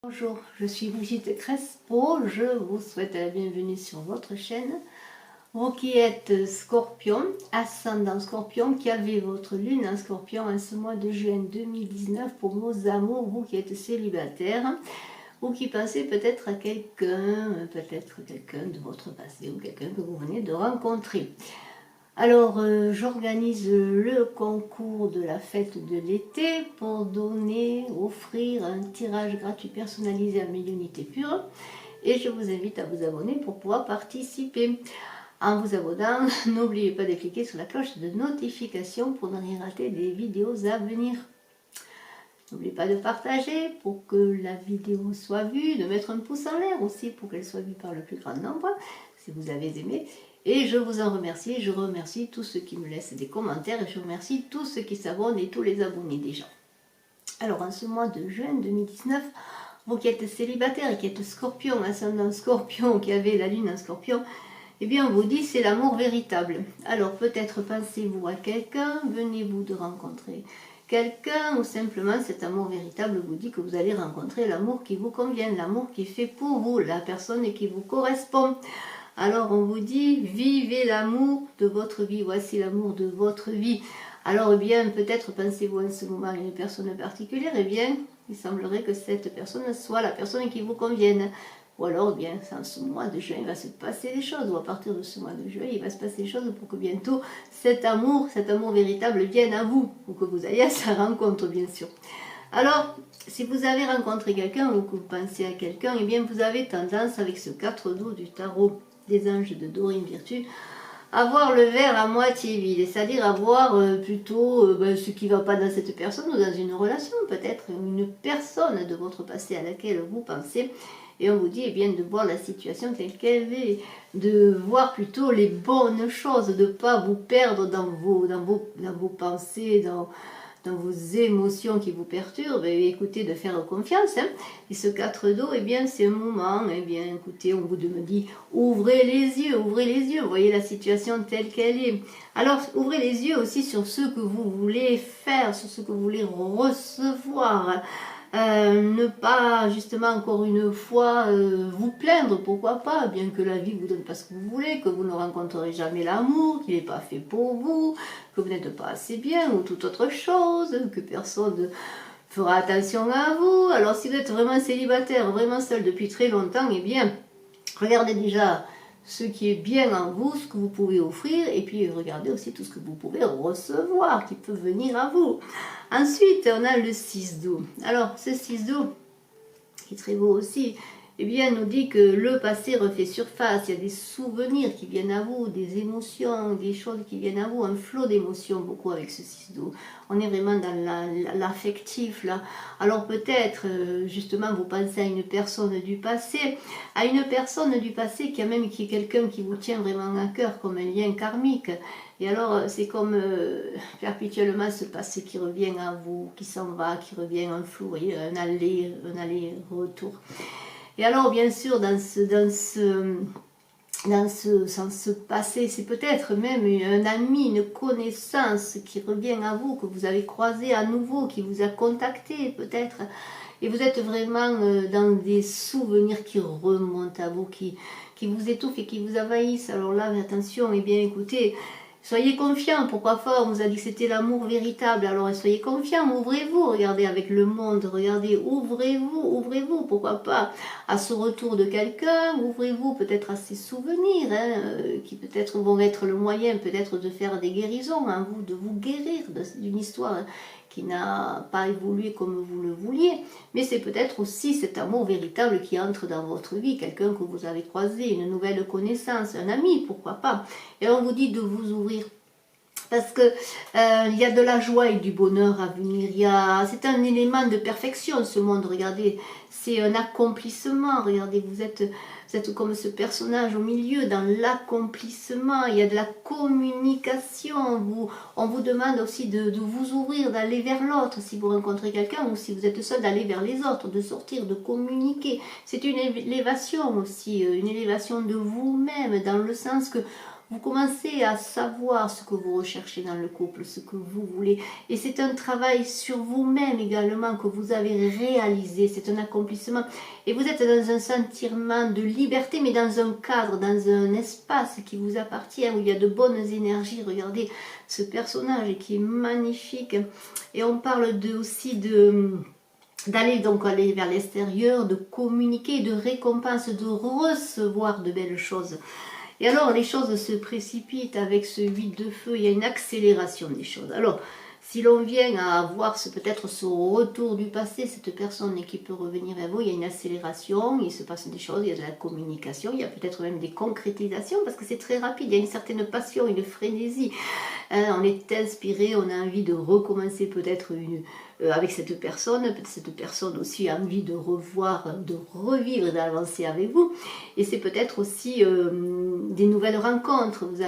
Bonjour, je suis Brigitte Crespo, je vous souhaite la bienvenue sur votre chaîne. Vous qui êtes Scorpion, ascendant Scorpion, qui avez votre lune en Scorpion en ce mois de juin 2019 pour vos amours, vous qui êtes célibataire, ou qui pensez peut-être à quelqu'un, de votre passé ou quelqu'un que vous venez de rencontrer. Alors, j'organise le concours de la fête de l'été pour offrir un tirage gratuit personnalisé à 1000 unités pures. Et je vous invite à vous abonner pour pouvoir participer. En vous abonnant, n'oubliez pas de cliquer sur la cloche de notification pour ne rien rater des vidéos à venir. N'oubliez pas de partager pour que la vidéo soit vue, de mettre un pouce en l'air aussi pour qu'elle soit vue par le plus grand nombre, si vous avez aimé. Et je vous en remercie, je remercie tous ceux qui me laissent des commentaires et je remercie tous ceux qui s'abonnent et tous les abonnés déjà. Alors en ce mois de juin 2019, vous qui êtes célibataire et qui êtes Scorpion, ascendant Scorpion, qui avez la lune en Scorpion, eh bien on vous dit c'est l'amour véritable. Alors peut-être pensez-vous à quelqu'un, venez-vous de rencontrer quelqu'un ou simplement cet amour véritable vous dit que vous allez rencontrer l'amour qui vous convient, l'amour qui fait pour vous, la personne qui vous correspond. Alors on vous dit, vivez l'amour de votre vie, voici l'amour de votre vie. Alors eh bien, peut-être pensez-vous en ce moment à une personne particulière, eh bien, il semblerait que cette personne soit la personne qui vous convienne. Ou alors, eh bien, en ce mois de juin, il va se passer des choses, ou à partir de ce mois de juin, il va se passer des choses pour que bientôt cet amour véritable vienne à vous, ou que vous ayez à sa rencontre, bien sûr. Alors, si vous avez rencontré quelqu'un ou que vous pensez à quelqu'un, eh bien, vous avez tendance, avec ce 4 d'eau du tarot des anges de Dorine Virtue, à voir le verre à moitié vide, c'est-à-dire à voir plutôt ce qui ne va pas dans cette personne ou dans une relation, peut-être une personne de votre passé à laquelle vous pensez, et on vous dit eh bien, de voir la situation telle qu'elle est, de voir plutôt les bonnes choses, de ne pas vous perdre dans vos pensées, dans vos émotions qui vous perturbent, et écoutez, de faire confiance. Et ce 4 d'eau, eh bien, c'est un moment, eh bien, écoutez, on vous dit, ouvrez les yeux, voyez la situation telle qu'elle est. Alors, ouvrez les yeux aussi sur ce que vous voulez faire, sur ce que vous voulez recevoir. Ne pas justement encore une fois vous plaindre, pourquoi pas, bien que la vie vous donne pas ce que vous voulez, que vous ne rencontrerez jamais l'amour, qu'il n'est pas fait pour vous, que vous n'êtes pas assez bien ou toute autre chose, que personne ne fera attention à vous. Alors si vous êtes vraiment célibataire, vraiment seul depuis très longtemps, eh bien regardez déjà ce qui est bien en vous, ce que vous pouvez offrir, et puis regardez aussi tout ce que vous pouvez recevoir, qui peut venir à vous. Ensuite, on a le 6 d'eau. Alors, ce 6 d'eau, qui est très beau aussi, eh bien, nous dit que le passé refait surface, il y a des souvenirs qui viennent à vous, des émotions, des choses qui viennent à vous, un flot d'émotions beaucoup avec ce 6 d'eau. On est vraiment dans l'affectif là. Alors peut-être, justement, vous pensez à une personne du passé, qui est quelqu'un qui vous tient vraiment à cœur, comme un lien karmique. Et alors, c'est comme perpétuellement ce passé qui revient à vous, qui s'en va, qui revient en flou, vous voyez, un aller-retour. Et alors, bien sûr, dans ce passé, c'est peut-être même un ami, une connaissance qui revient à vous, que vous avez croisé à nouveau, qui vous a contacté peut-être. Et vous êtes vraiment dans des souvenirs qui remontent à vous, qui vous étouffent et qui vous envahissent. Alors là, attention, eh bien écoutez, soyez confiants, pourquoi pas, on vous a dit que c'était l'amour véritable, alors soyez confiants, ouvrez-vous, regardez avec le monde, regardez, ouvrez-vous, pourquoi pas, à ce retour de quelqu'un, ouvrez-vous peut-être à ces souvenirs, qui peut-être vont être le moyen peut-être de faire des guérisons, vous, de vous guérir d'une histoire qui n'a pas évolué comme vous le vouliez, mais c'est peut-être aussi cet amour véritable qui entre dans votre vie, quelqu'un que vous avez croisé, une nouvelle connaissance, un ami, pourquoi pas. Et on vous dit de vous ouvrir, parce que il y a de la joie et du bonheur à venir. C'est un élément de perfection ce monde. Regardez, c'est un accomplissement. Regardez, vous êtes comme ce personnage au milieu dans l'accomplissement. Il y a de la communication. On vous demande aussi de vous ouvrir, d'aller vers l'autre si vous rencontrez quelqu'un ou si vous êtes seul, d'aller vers les autres, de sortir, de communiquer. C'est une élévation aussi, une élévation de vous-même dans le sens que Vous commencez à savoir ce que vous recherchez dans le couple, ce que vous voulez. Et c'est un travail sur vous-même également que vous avez réalisé. C'est un accomplissement. Et vous êtes dans un sentiment de liberté, mais dans un cadre, dans un espace qui vous appartient, où il y a de bonnes énergies. Regardez ce personnage qui est magnifique. Et on parle aussi d'aller donc aller vers l'extérieur, de communiquer, de récompense, de recevoir de belles choses. Et alors les choses se précipitent avec ce 8 de feu, il y a une accélération des choses. Alors si l'on vient à avoir peut-être ce retour du passé, cette personne qui peut revenir vers vous, il y a une accélération, il se passe des choses, il y a de la communication, il y a peut-être même des concrétisations, parce que c'est très rapide, il y a une certaine passion, une frénésie. On est inspiré, on a envie de recommencer peut-être avec cette personne aussi a envie de revoir, de revivre, d'avancer avec vous. Et c'est peut-être aussi des nouvelles rencontres. Vous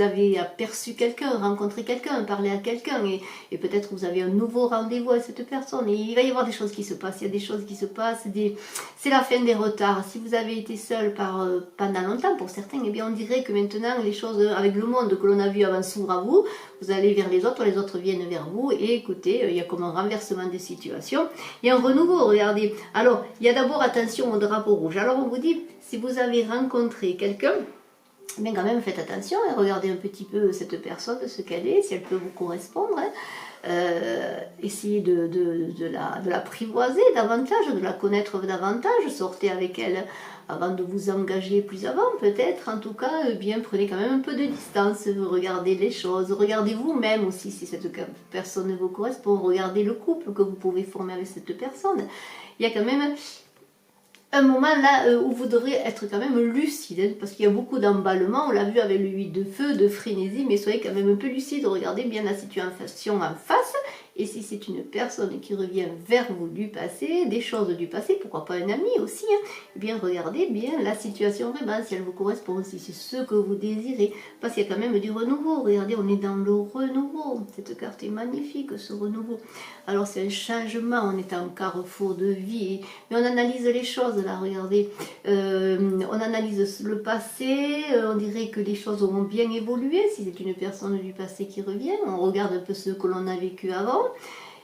avez aperçu quelqu'un, rencontré quelqu'un, parlé à quelqu'un, et peut-être vous avez un nouveau rendez-vous avec cette personne. Et il va y avoir des choses qui se passent, il y a des choses qui se passent, c'est la fin des retards. Si vous avez été seul pendant longtemps, pour certains, eh bien on dirait que maintenant les choses avec le monde que l'on a vu avant s'ouvrent à vous, vous allez vers les autres viennent vers vous, et écoutez, il y a comme un renversement des situations, il y a un renouveau, regardez. Alors, il y a d'abord attention au drapeau rouge. Alors on vous dit, si vous avez rencontré quelqu'un, mais quand même faites attention et regardez un petit peu cette personne, ce qu'elle est, si elle peut vous correspondre. Essayez de l'apprivoiser davantage, de la connaître davantage, sortez avec elle avant de vous engager plus avant peut-être. En tout cas, bien prenez quand même un peu de distance, regardez les choses, regardez vous-même aussi si cette personne vous correspond, regardez le couple que vous pouvez former avec cette personne. Il y a quand même un moment là où vous devrez être quand même lucide, hein, parce qu'il y a beaucoup d'emballement, on l'a vu avec le 8 de feu, de frénésie, mais soyez quand même un peu lucide, regardez bien la situation en face, et si c'est une personne qui revient vers vous du passé, des choses du passé, pourquoi pas un ami aussi, hein, eh bien regardez bien la situation vraiment, si elle vous correspond, si c'est ce que vous désirez, parce qu'il y a quand même du renouveau, regardez, on est dans le renouveau, cette carte est magnifique, ce renouveau. Alors c'est un changement, on est en carrefour de vie, mais on analyse les choses là, regardez, on analyse le passé, on dirait que les choses auront bien évolué, si c'est une personne du passé qui revient, on regarde un peu ce que l'on a vécu avant,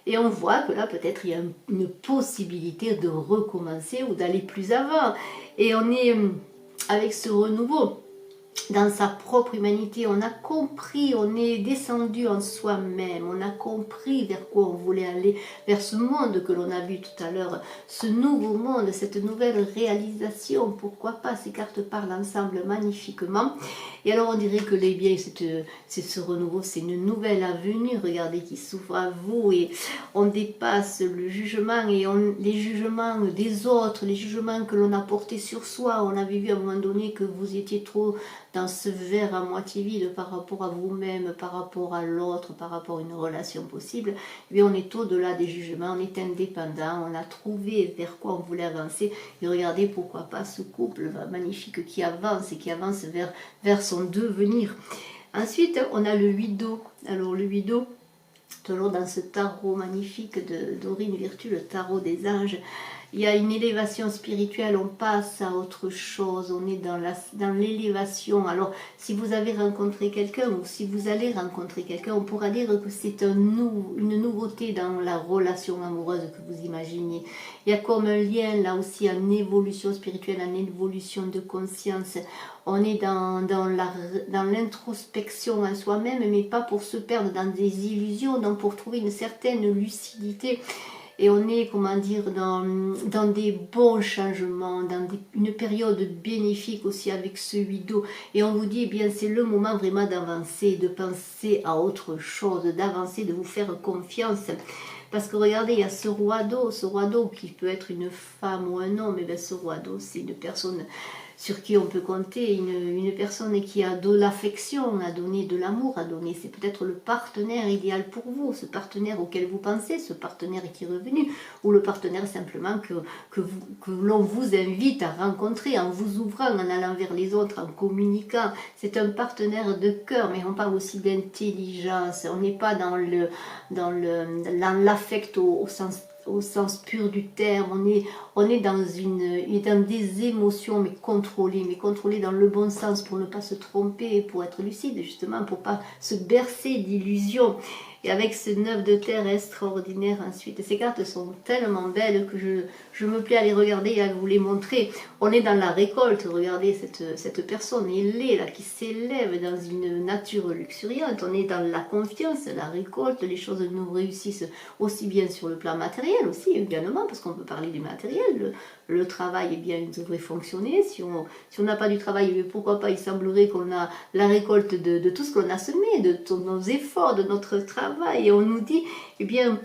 et on voit que là peut-être il y a une possibilité de recommencer ou d'aller plus avant, et on est avec ce renouveau dans sa propre humanité, on a compris, on est descendu en soi-même, on a compris vers quoi on voulait aller, vers ce monde que l'on a vu tout à l'heure, ce nouveau monde, cette nouvelle réalisation, pourquoi pas, ces cartes parlent ensemble magnifiquement, et alors on dirait que les biens, c'est ce renouveau, c'est une nouvelle avenue, regardez, qui s'ouvre à vous, et on dépasse le jugement, et les jugements des autres, les jugements que l'on a portés sur soi, on avait vu à un moment donné que vous étiez trop dans ce verre à moitié vide par rapport à vous-même, par rapport à l'autre, par rapport à une relation possible, eh bien on est au-delà des jugements, on est indépendant, on a trouvé vers quoi on voulait avancer, et regardez pourquoi pas ce couple magnifique qui avance et qui avance vers son devenir. Ensuite, on a le 8 d'eau. Alors le 8 d'eau, toujours dans ce tarot magnifique de Dorine Virtue, le tarot des anges, il y a une élévation spirituelle, on passe à autre chose, on est dans l'élévation. Alors, si vous avez rencontré quelqu'un ou si vous allez rencontrer quelqu'un, on pourra dire que c'est une nouveauté dans la relation amoureuse que vous imaginez. Il y a comme un lien là aussi en évolution spirituelle, en évolution de conscience. On est dans l'introspection en soi-même, mais pas pour se perdre dans des illusions, donc pour trouver une certaine lucidité. Et on est, comment dire, dans des bons changements, dans une période bénéfique aussi avec ce 8 d'eau. Et on vous dit, eh bien, c'est le moment vraiment d'avancer, de penser à autre chose, d'avancer, de vous faire confiance. Parce que regardez, il y a ce roi d'eau qui peut être une femme ou un homme, et bien ce roi d'eau, c'est une personne sur qui on peut compter, une personne qui a de l'affection à donner, de l'amour à donner. C'est peut-être le partenaire idéal pour vous, ce partenaire auquel vous pensez, ce partenaire qui est revenu, ou le partenaire simplement que l'on vous invite à rencontrer en vous ouvrant, en allant vers les autres, en communiquant. C'est un partenaire de cœur, mais on parle aussi d'intelligence. On n'est pas dans l'affect au sens au sens pur du terme, on est dans des émotions mais contrôlées dans le bon sens pour ne pas se tromper, pour être lucide justement, pour pas se bercer d'illusions. Et avec ce 9 de terre extraordinaire ensuite, ces cartes sont tellement belles que je me plais à les regarder et à vous les montrer. On est dans la récolte, regardez cette personne ailée là qui s'élève dans une nature luxuriante. On est dans la confiance, la récolte, les choses nous réussissent aussi bien sur le plan matériel aussi également, parce qu'on peut parler du matériel. Le travail, eh bien, il devrait fonctionner. Si on n'a pas du travail, eh pourquoi pas, il semblerait qu'on a la récolte de tout ce qu'on a semé, de tous nos efforts, de notre travail. Et on nous dit, eh bien,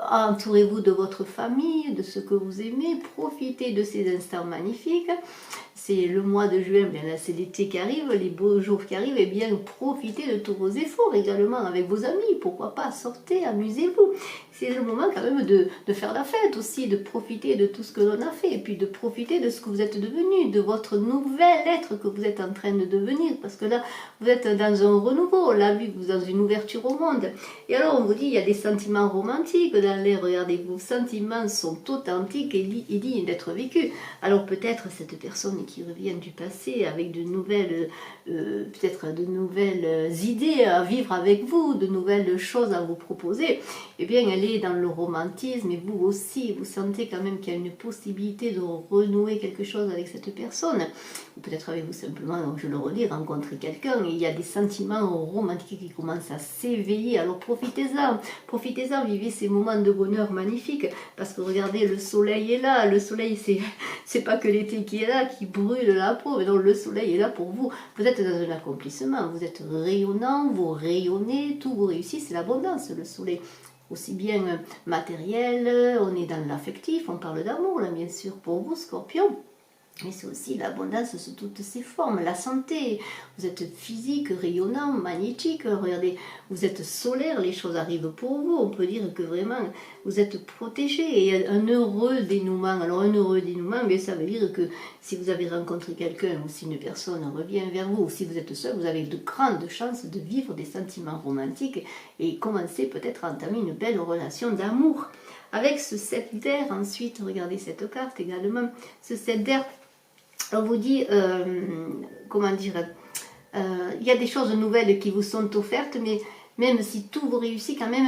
entourez-vous de votre famille, de ce que vous aimez, profitez de ces instants magnifiques. C'est le mois de juin, bien là c'est l'été qui arrive, les beaux jours qui arrivent, et bien profitez de tous vos efforts également avec vos amis, pourquoi pas, sortez, amusez-vous. C'est le moment quand même de faire la fête aussi, de profiter de tout ce que l'on a fait, et puis de profiter de ce que vous êtes devenu, de votre nouvel être que vous êtes en train de devenir, parce que là, vous êtes dans un renouveau, on l'a vu, vous êtes dans une ouverture au monde. Et alors on vous dit, il y a des sentiments romantiques dans l'air, regardez, vos sentiments sont authentiques et dignes d'être vécus. Alors peut-être cette personne qui revient du passé avec de nouvelles, peut-être de nouvelles idées à vivre avec vous, de nouvelles choses à vous proposer, eh bien elle est dans le romantisme, et vous aussi, vous sentez quand même qu'il y a une possibilité de renouer quelque chose avec cette personne, ou peut-être avec vous simplement, je le redis, rencontrer quelqu'un, et il y a des sentiments romantiques qui commencent à s'éveiller, alors profitez-en, vivez ces moments de bonheur magnifiques, parce que regardez, le soleil est là, le soleil c'est pas que l'été qui est là, qui brûle la peau, mais non, le soleil est là pour vous, vous êtes dans un accomplissement, vous êtes rayonnant, vous rayonnez, tout vous réussit, c'est l'abondance, le soleil. Aussi bien matériel, on est dans l'affectif, on parle d'amour là bien sûr pour vous Scorpion. Mais c'est aussi l'abondance sous toutes ses formes, la santé, vous êtes physique, rayonnant, magnétique, regardez, vous êtes solaire, les choses arrivent pour vous, on peut dire que vraiment vous êtes protégé, et un heureux dénouement. Alors un heureux dénouement, mais ça veut dire que si vous avez rencontré quelqu'un, ou si une personne revient vers vous, ou si vous êtes seul, vous avez de grandes chances de vivre des sentiments romantiques, et commencer peut-être à entamer une belle relation d'amour. Avec ce 7 d'air, ensuite, regardez cette carte également, ce 7 d'air, on vous dit, comment dire, il y a des choses nouvelles qui vous sont offertes, mais même si tout vous réussit, quand même,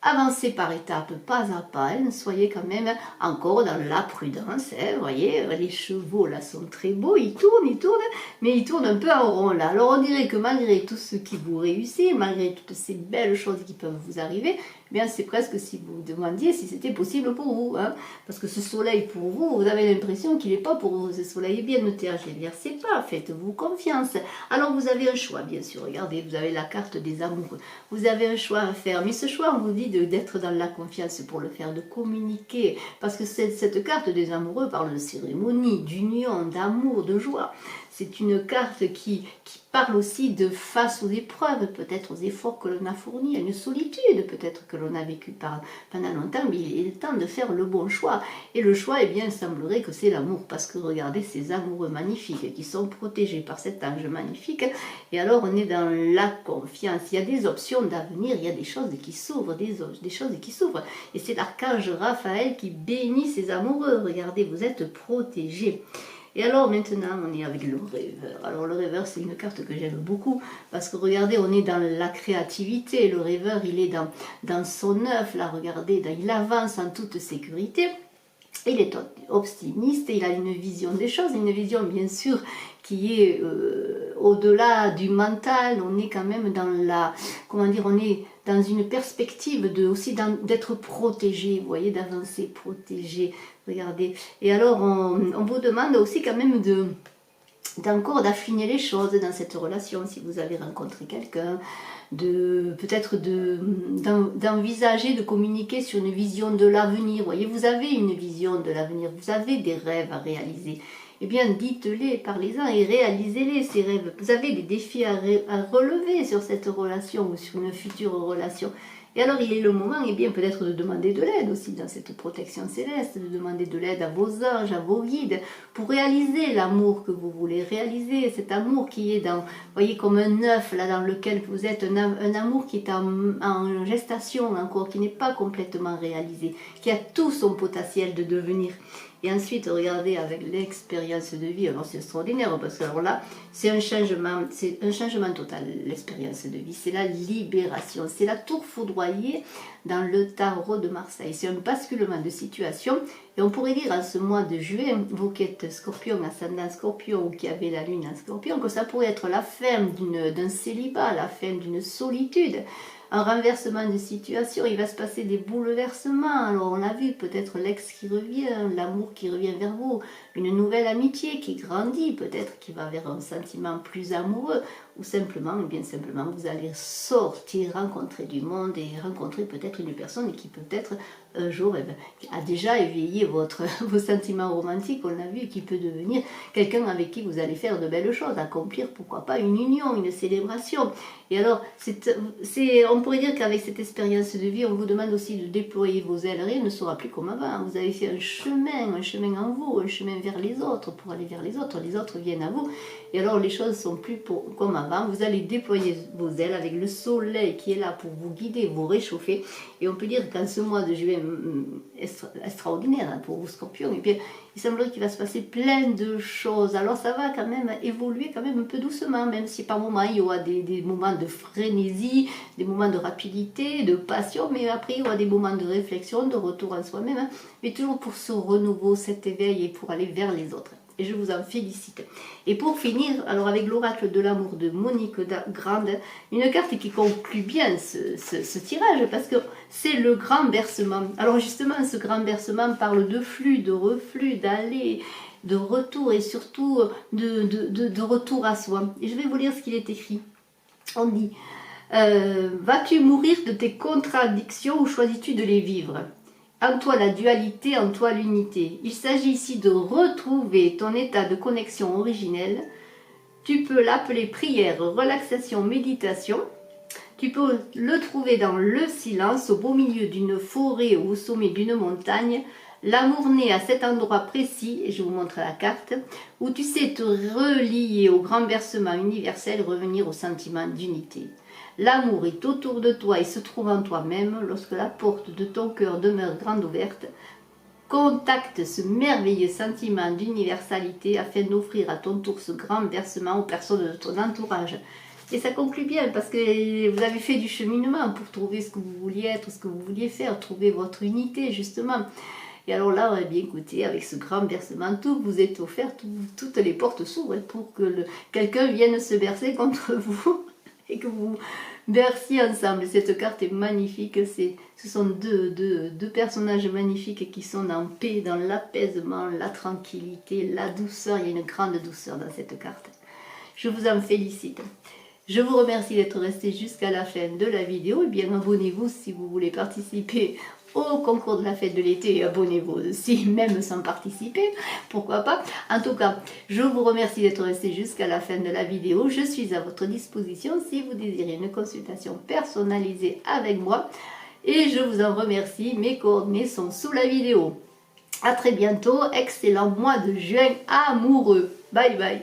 avancez par étapes, pas à pas, hein, soyez quand même encore dans la prudence, hein, vous voyez, les chevaux là sont très beaux, ils tournent, mais ils tournent un peu en rond là. Alors on dirait que malgré tout ce qui vous réussit, malgré toutes ces belles choses qui peuvent vous arriver, eh bien c'est presque si vous vous demandiez si c'était possible pour vous, hein, parce que ce soleil pour vous, vous avez l'impression qu'il n'est pas pour vous, ce soleil est bien ne tergiversez pas, faites-vous confiance. Alors vous avez un choix bien sûr, regardez, vous avez la carte des amoureux, vous avez un choix à faire, mais ce choix on vous dit d'être dans la confiance pour le faire, de communiquer, parce que cette carte des amoureux parle de cérémonie, d'union, d'amour, de joie. C'est une carte qui parle aussi de face aux épreuves, peut-être aux efforts que l'on a fournis, à une solitude peut-être que l'on a vécu pendant longtemps, mais il est temps de faire le bon choix. Et le choix, eh bien, il semblerait que c'est l'amour, parce que regardez ces amoureux magnifiques qui sont protégés par cet ange magnifique, et alors on est dans la confiance. Il y a des options d'avenir, il y a des choses qui s'ouvrent, des choses qui s'ouvrent. Et c'est l'archange Raphaël qui bénit ces amoureux. Regardez, vous êtes protégés. Et alors maintenant on est avec le rêveur. Alors le rêveur c'est une carte que j'aime beaucoup, parce que regardez, on est dans la créativité. Le rêveur il est dans son œuf, là regardez, il avance en toute sécurité. Il est optimiste, il a une vision des choses, une vision bien sûr qui est au-delà du mental. On est quand même dans la, comment dire, on est dans une perspective aussi d'être protégé, vous voyez, d'avancer, protégé, regardez. Et alors on vous demande aussi quand même d'encore d'affiner les choses dans cette relation, si vous avez rencontré quelqu'un, peut-être d'envisager de communiquer sur une vision de l'avenir. Vous voyez, vous avez une vision de l'avenir, vous avez des rêves à réaliser. Eh bien, dites-les, parlez-en et réalisez-les, ces rêves. Vous avez des défis à relever sur cette relation ou sur une future relation. Et alors il est le moment, et bien peut-être de demander de l'aide aussi dans cette protection céleste, de demander de l'aide à vos anges, à vos guides, pour réaliser l'amour que vous voulez réaliser, cet amour qui est dans, voyez, comme un œuf là dans lequel vous êtes, un amour qui est en gestation encore, qui n'est pas complètement réalisé, qui a tout son potentiel de devenir. Et ensuite, regardez avec l'expérience de vie, alors c'est extraordinaire, parce que alors là, c'est un changement total, l'expérience de vie, c'est la libération, c'est la tour foudroyée dans le tarot de Marseille, c'est un basculement de situation, et on pourrait dire en ce mois de juillet, vous qui êtes scorpion, ascendant scorpion, ou qui avez la lune en scorpion, que ça pourrait être la fin d'un célibat, la fin d'une solitude, un renversement de situation, il va se passer des bouleversements. Alors on l'a vu, peut-être l'ex qui revient, l'amour qui revient vers vous, une nouvelle amitié qui grandit, peut-être qui va vers un sentiment plus amoureux, ou simplement, bien simplement, vous allez sortir, rencontrer du monde et rencontrer peut-être une personne qui peut-être un jour a déjà éveillé vos sentiments romantiques, on l'a vu, qui peut devenir quelqu'un avec qui vous allez faire de belles choses, accomplir pourquoi pas une union, une célébration. Et alors, on pourrait dire qu'avec cette expérience de vie, on vous demande aussi de déployer vos ailes, rien ne sera plus comme avant, vous avez fait un chemin en vous, un chemin vers les autres, pour aller vers les autres viennent à vous, et alors les choses sont plus comme avant, vous allez déployer vos ailes avec le soleil qui est là pour vous guider, vous réchauffer, et on peut dire qu'en ce mois de juillet extraordinaire hein, pour vous scorpions, et bien il semblerait qu'il va se passer plein de choses, alors ça va quand même évoluer quand même un peu doucement, même si par moments il y aura des moments de frénésie, des moments de rapidité, de passion, mais après il y aura des moments de réflexion, de retour en soi-même, hein, mais toujours pour ce renouveau, cet éveil et pour aller vers les autres. Et je vous en félicite. Et pour finir, alors avec l'oracle de l'amour de Monique Grande, une carte qui conclut bien ce tirage, parce que c'est le grand bercement. Alors justement, ce grand bercement parle de flux, de reflux, d'aller, de retour et surtout de retour à soi. Et je vais vous lire ce qu'il est écrit. On dit, vas-tu mourir de tes contradictions ou choisis-tu de les vivre ? En toi la dualité, en toi l'unité. Il s'agit ici de retrouver ton état de connexion originel. Tu peux l'appeler prière, relaxation, méditation. Tu peux le trouver dans le silence, au beau milieu d'une forêt ou au sommet d'une montagne. L'amour naît à cet endroit précis, et je vous montre la carte, où tu sais te relier au grand bercement universel et revenir au sentiment d'unité. L'amour est autour de toi et se trouve en toi-même. Lorsque la porte de ton cœur demeure grande ouverte, contacte ce merveilleux sentiment d'universalité afin d'offrir à ton tour ce grand bercement aux personnes de ton entourage. Et ça conclut bien parce que vous avez fait du cheminement pour trouver ce que vous vouliez être, ce que vous vouliez faire, trouver votre unité justement. Et alors là, eh bien écoutez, avec ce grand bercement, tout vous est offert, toutes les portes s'ouvrent pour que quelqu'un vienne se bercer contre vous. Et que vous berciez ensemble. Cette carte est magnifique, ce sont deux personnages magnifiques qui sont en paix, dans l'apaisement, la tranquillité, la douceur. Il y a une grande douceur dans cette carte. Je vous en félicite. Je vous remercie d'être resté jusqu'à la fin de la vidéo. Et bien abonnez-vous si vous voulez participer au concours de la fête de l'été, abonnez-vous aussi, même sans participer, pourquoi pas. En tout cas, je vous remercie d'être resté jusqu'à la fin de la vidéo. Je suis à votre disposition si vous désirez une consultation personnalisée avec moi. Et je vous en remercie, mes coordonnées sont sous la vidéo. A très bientôt, excellent mois de juin amoureux. Bye bye.